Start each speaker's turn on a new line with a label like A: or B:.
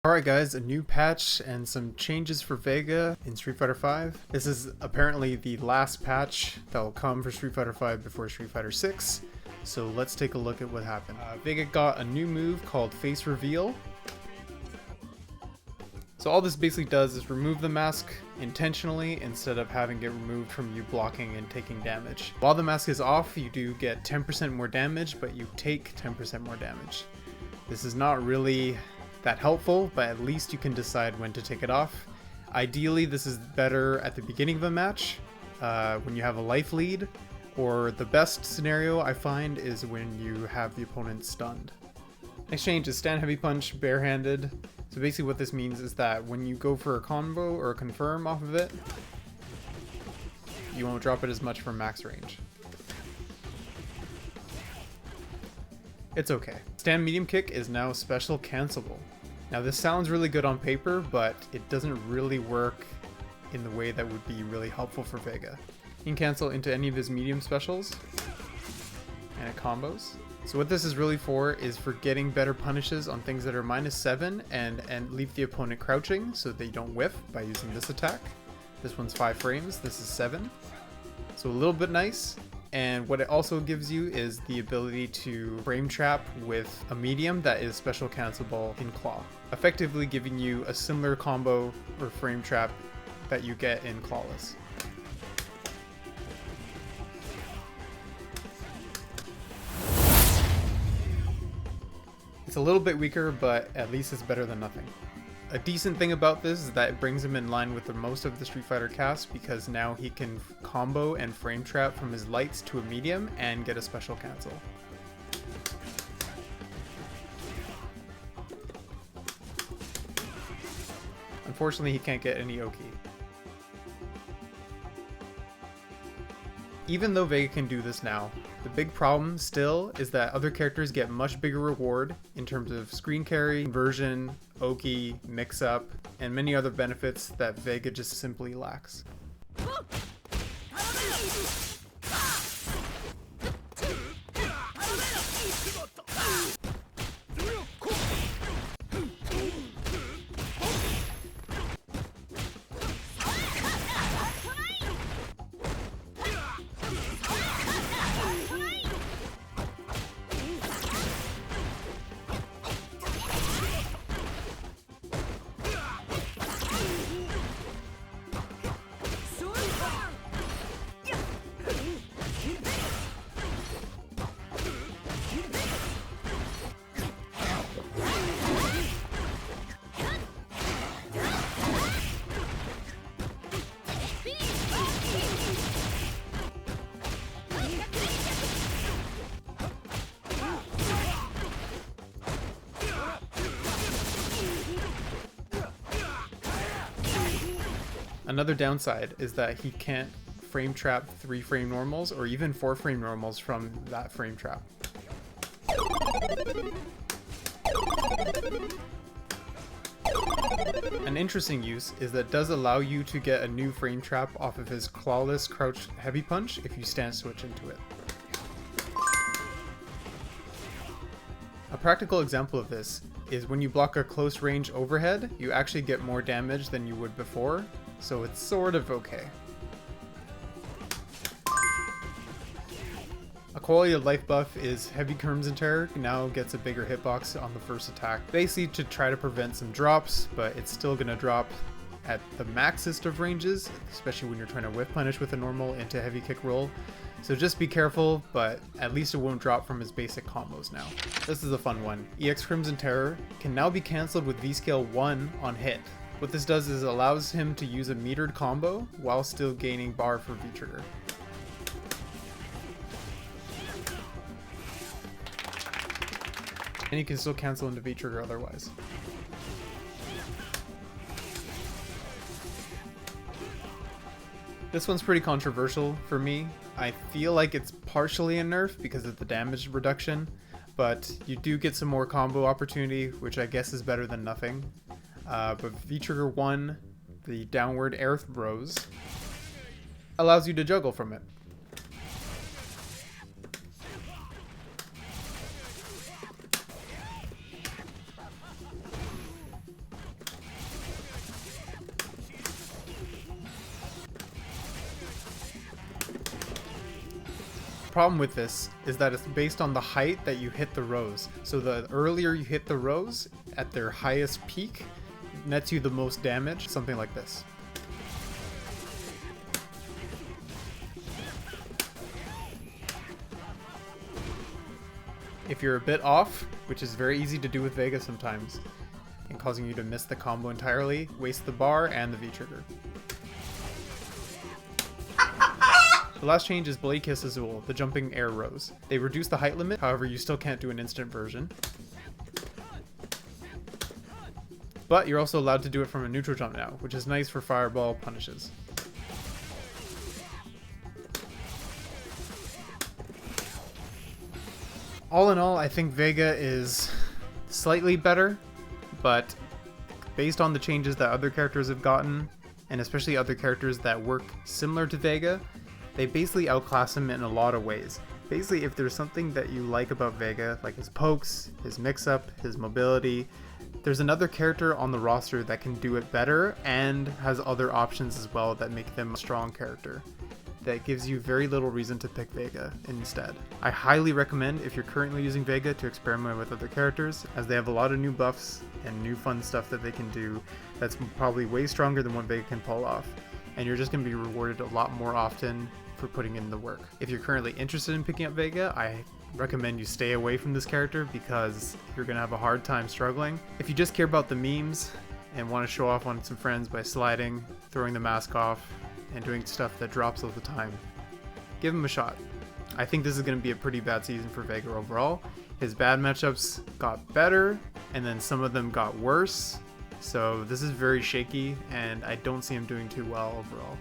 A: Alright guys, a new patch and some changes for Vega in Street Fighter V. This is apparently the last patch that will come for Street Fighter V before Street Fighter VI. So let's take a look at what happened. Vega got a new move called Face Reveal. So all this basically does is remove the mask intentionally instead of having it removed from you blocking and taking damage. While the mask is off, you do get 10% more damage, but you take 10% more damage. This is not really that helpful, but at least you can decide when to take it off. Ideally, this is better at the beginning of a match when you have a life lead, or the best scenario I find is when you have the opponent stunned. Next change is stand heavy punch barehanded. So basically what this means is that when you go for a combo or a confirm off of it, you won't drop it as much from max range. It's okay. Stand medium kick is now special cancelable. Now this sounds really good on paper, but it doesn't really work in the way that would be really helpful for Vega. You can cancel into any of his medium specials and combos. So what this is really for is for getting better punishes on things that are -7 and leave the opponent crouching so they don't whiff by using this attack. This one's 5 frames, this is 7. So a little bit nice. And what it also gives you is the ability to frame trap with a medium that is special cancelable in Claw, effectively giving you a similar combo or frame trap that you get in Clawless. It's a little bit weaker, but at least it's better than nothing. A decent thing about this is that it brings him in line with most of the Street Fighter cast, because now he can combo and frame trap from his lights to a medium and get a special cancel. Unfortunately, he can't get any Oki. Even though Vega can do this now, the big problem still is that other characters get much bigger reward in terms of screen carry, conversion, Oki, mix-up, and many other benefits that Vega just simply lacks. Another downside is that he can't frame trap 3 frame normals or even 4 frame normals from that frame trap. An interesting use is that it does allow you to get a new frame trap off of his clawless crouch heavy punch if you stand switch into it. A practical example of this is when you block a close range overhead, you actually get more damage than you would before, so it's sort of okay. A quality of life buff is Heavy Crimson Terror now gets a bigger hitbox on the first attack, basically to try to prevent some drops, but it's still going to drop at the maxest of ranges, especially when you're trying to whiff punish with a normal into heavy kick roll. So just be careful, but at least it won't drop from his basic combos now. This is a fun one. EX Crimson Terror can now be cancelled with V-Scale 1 on hit. What this does is it allows him to use a metered combo while still gaining bar for V-Trigger. And you can still cancel into V-Trigger otherwise. This one's pretty controversial for me. I feel like it's partially a nerf because of the damage reduction, but you do get some more combo opportunity, which I guess is better than nothing. But V-Trigger 1, the downward air throws, allows you to juggle from it. problem with this is that it's based on the height that you hit the rows. So the earlier you hit the rows at their highest peak, nets you the most damage, something like this. If you're a bit off, which is very easy to do with Vega sometimes, and causing you to miss the combo entirely, waste the bar and the V-trigger. The last change is Blade Kiss Azul, the jumping air rows. They reduce the height limit, however you still can't do an instant version. But you're also allowed to do it from a neutral jump now, which is nice for fireball punishes. All in all, I think Vega is slightly better, but based on the changes that other characters have gotten, and especially other characters that work similar to Vega, they basically outclass him in a lot of ways. Basically, if there's something that you like about Vega, like his pokes, his mix-up, his mobility, there's another character on the roster that can do it better and has other options as well that make them a strong character. That gives you very little reason to pick Vega instead. I highly recommend, if you're currently using Vega, to experiment with other characters, as they have a lot of new buffs and new fun stuff that they can do that's probably way stronger than what Vega can pull off. And you're just going to be rewarded a lot more often for putting in the work. If you're currently interested in picking up Vega, I recommend you stay away from this character because you're going to have a hard time struggling. If you just care about the memes and want to show off on some friends by sliding, throwing the mask off, and doing stuff that drops all the time, give him a shot. I think this is going to be a pretty bad season for Vega overall. His bad matchups got better, and then some of them got worse, so this is very shaky, and I don't see him doing too well overall.